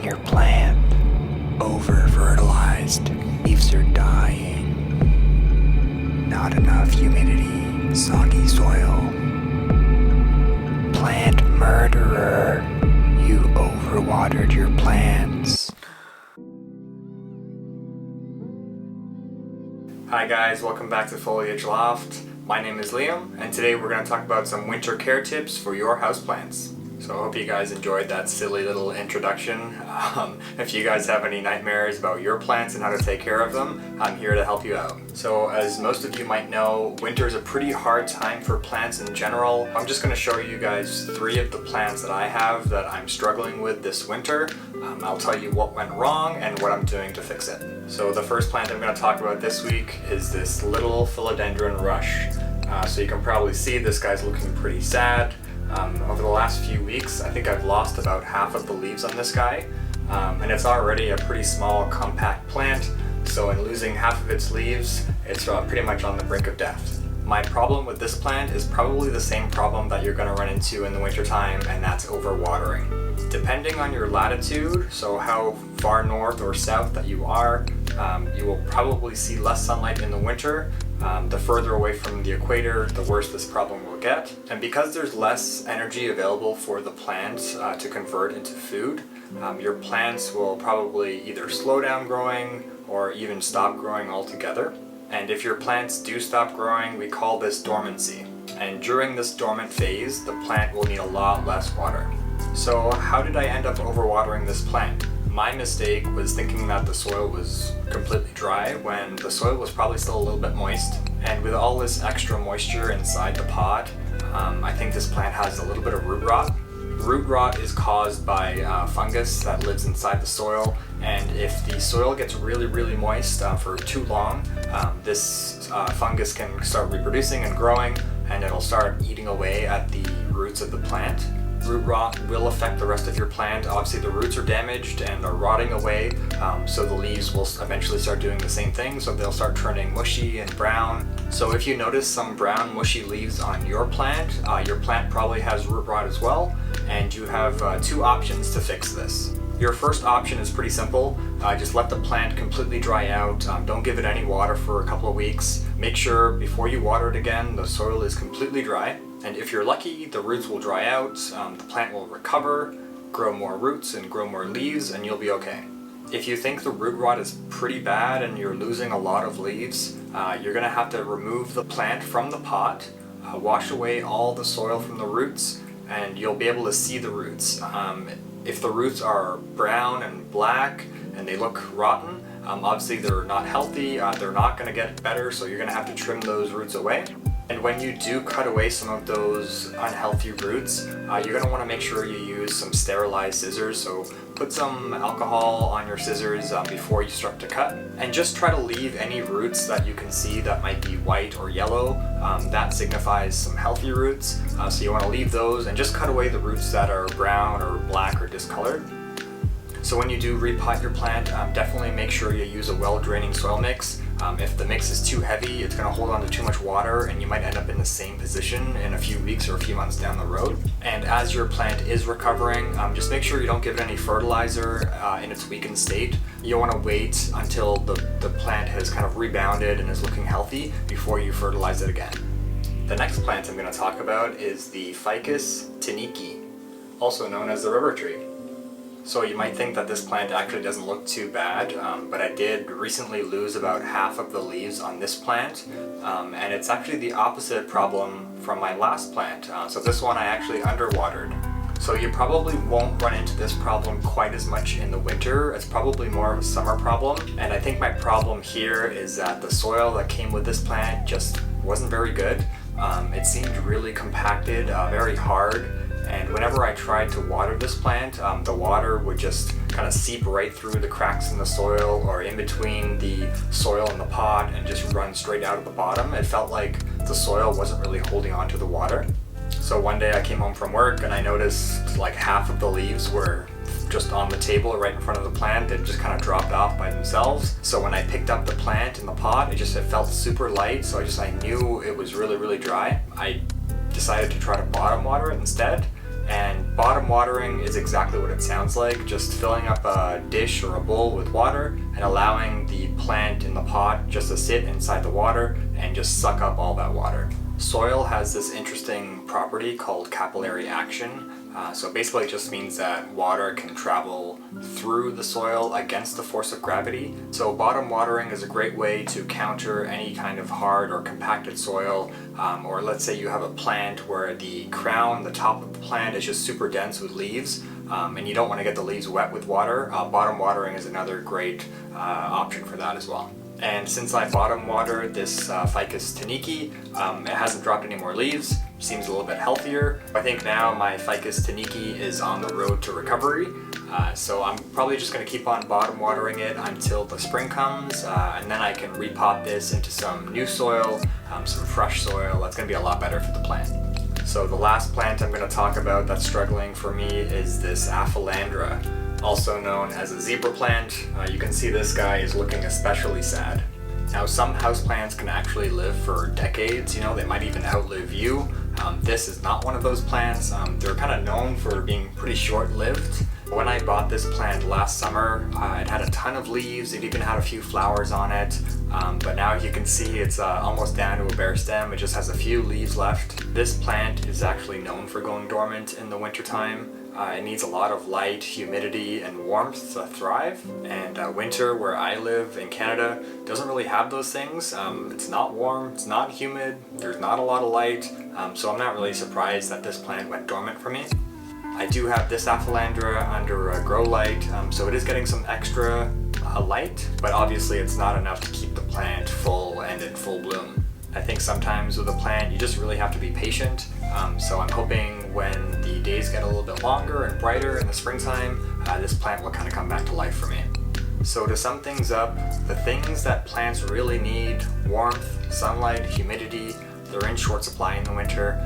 your plant. Over-fertilized. Leaves are dying. Not enough humidity. Soggy soil. Plant murderer. You overwatered your plants. Hi guys, welcome back to Foliage Loft. My name is Liam, and today we're going to talk about some winter care tips for your houseplants. So I hope you guys enjoyed that silly little introduction. If you guys have any nightmares about your plants and how to take care of them, I'm here to help you out. So as most of you might know, winter is a pretty hard time for plants in general. I'm just going to show you guys 3 of the plants that I have that I'm struggling with this winter. I'll tell you what went wrong and what I'm doing to fix it. So the first plant I'm going to talk about this week is this little philodendron rush. So you can probably see this guy's looking pretty sad. Over the last few weeks, I think I've lost about half of the leaves on this guy, and it's already a pretty small, compact plant, so in losing half of its leaves, it's pretty much on the brink of death. My problem with this plant is probably the same problem that you're going to run into in the wintertime, and that's overwatering. Depending on your latitude, so how far north or south that you are, you will probably see less sunlight in the winter. The further away from the equator, the worse this problem will get. And because there's less energy available for the plant to convert into food, your plants will probably either slow down growing or even stop growing altogether. And if your plants do stop growing, we call this dormancy. And during this dormant phase, the plant will need a lot less water. So how did I end up overwatering this plant? My mistake was thinking that the soil was completely dry when the soil was probably still a little bit moist. And with all this extra moisture inside the pot, I think this plant has a little bit of root rot. Root rot is caused by fungus that lives inside the soil, and if the soil gets really moist for too long, this fungus can start reproducing and growing, and it'll start eating away at the roots of the plant. Root rot will affect the rest of your plant. Obviously the roots are damaged and are rotting away, so the leaves will eventually start doing the same thing, so they'll start turning mushy and brown. So if you notice some brown mushy leaves on your plant probably has root rot as well, and you have 2 options to fix this. Your first option is pretty simple. Just let the plant completely dry out. Don't give it any water for a couple of weeks. Make sure before you water it again, the soil is completely dry. And if you're lucky, the roots will dry out, the plant will recover, grow more roots and grow more leaves, and you'll be okay. If you think the root rot is pretty bad and you're losing a lot of leaves, you're going to have to remove the plant from the pot, wash away all the soil from the roots, and you'll be able to see the roots. If the roots are brown and black and they look rotten, obviously they're not healthy, they're not going to get better, so you're going to have to trim those roots away. And when you do cut away some of those unhealthy roots, you're going to want to make sure you use some sterilized scissors. So put some alcohol on your scissors before you start to cut. And just try to leave any roots that you can see that might be white or yellow. That signifies some healthy roots. So you want to leave those and just cut away the roots that are brown or black or discolored. So when you do repot your plant, definitely make sure you use a well-draining soil mix. If the mix is too heavy, it's going to hold on to too much water and you might end up in the same position in a few weeks or a few months down the road. And as your plant is recovering, just make sure you don't give it any fertilizer in its weakened state. You want to wait until the plant has kind of rebounded and is looking healthy before you fertilize it again. The next plant I'm going to talk about is the Ficus tineke, also known as the river tree. So you might think that this plant actually doesn't look too bad, but I did recently lose about half of the leaves on this plant, and it's actually the opposite problem from my last plant. So this one I actually underwatered. So you probably won't run into this problem quite as much in the winter. It's probably more of a summer problem, and I think my problem here is that the soil that came with this plant just wasn't very good. It seemed really compacted, very hard. And whenever I tried to water this plant, the water would just kind of seep right through the cracks in the soil or in between the soil and the pot and just run straight out of the bottom. It felt like the soil wasn't really holding on to the water. So one day I came home from work and I noticed like half of the leaves were just on the table right in front of the plant. It just kind of dropped off by themselves. So when I picked up the plant in the pot, it felt super light. So I knew it was really dry. I decided to try to bottom water it instead. And bottom watering is exactly what it sounds like, just filling up a dish or a bowl with water and allowing the plant in the pot just to sit inside the water and just suck up all that water. Soil has this interesting property called capillary action. So basically it just means that water can travel through the soil against the force of gravity. So bottom watering is a great way to counter any kind of hard or compacted soil, or let's say you have a plant where the crown, the top of the plant is just super dense with leaves, and you don't want to get the leaves wet with water. Bottom watering is another great option for that as well. And since I bottom watered this Ficus taniki, it hasn't dropped any more leaves, seems a little bit healthier. I think now my Ficus taniki is on the road to recovery, so I'm probably just going to keep on bottom watering it until the spring comes, and then I can repot this into some new soil, some fresh soil. That's going to be a lot better for the plant. So the last plant I'm going to talk about that's struggling for me is this Aphelandra, also known as a zebra plant. You can see this guy is looking especially sad. Now some houseplants can actually live for decades, they might even outlive you. This is not one of those plants. They're kind of known for being pretty short-lived. When I bought this plant last summer, it had a ton of leaves, it even had a few flowers on it, but now you can see it's almost down to a bare stem. It just has a few leaves left. This plant is actually known for going dormant in the wintertime. It needs a lot of light, humidity, and warmth to thrive, and winter, where I live in Canada, doesn't really have those things. It's not warm, it's not humid, there's not a lot of light, so I'm not really surprised that this plant went dormant for me. I do have this Aphelandra under a grow light, so it is getting some extra light, but obviously it's not enough to keep the plant full and in full bloom. I think sometimes with a plant you just really have to be patient, so I'm hoping when the days get a little bit longer and brighter in the springtime, this plant will kind of come back to life for me. So to sum things up, the things that plants really need: warmth, sunlight, humidity, they're in short supply in the winter,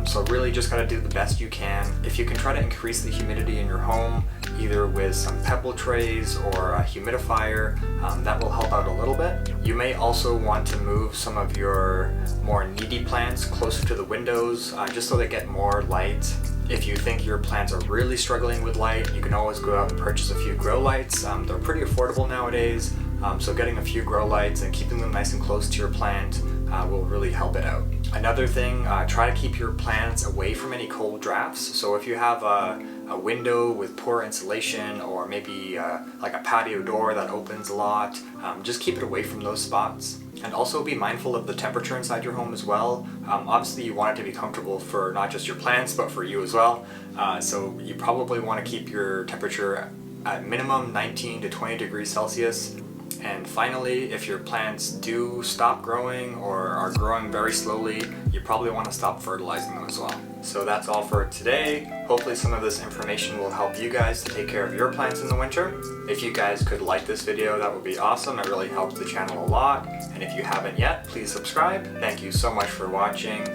so really just gotta do the best you can. If you can try to increase the humidity in your home, either with some pebble trays or a humidifier, that will help out a little bit. You may also want to move some of your more needy plants closer to the windows, just so they get more light. If you think your plants are really struggling with light, you can always go out and purchase a few grow lights. They're pretty affordable nowadays, so getting a few grow lights and keeping them nice and close to your plant will really help it out. Another thing, try to keep your plants away from any cold drafts. So if you have a window with poor insulation, or maybe like a patio door that opens a lot, just keep it away from those spots. And also be mindful of the temperature inside your home as well. Obviously you want it to be comfortable for not just your plants, but for you as well. So you probably want to keep your temperature at minimum 19 to 20 degrees Celsius. And finally, if your plants do stop growing or are growing very slowly, you probably want to stop fertilizing them as well. So that's all for today. Hopefully some of this information will help you guys to take care of your plants in the winter. If you guys could like this video, that would be awesome. It really helps the channel a lot. And if you haven't yet, please subscribe. Thank you so much for watching.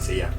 See ya.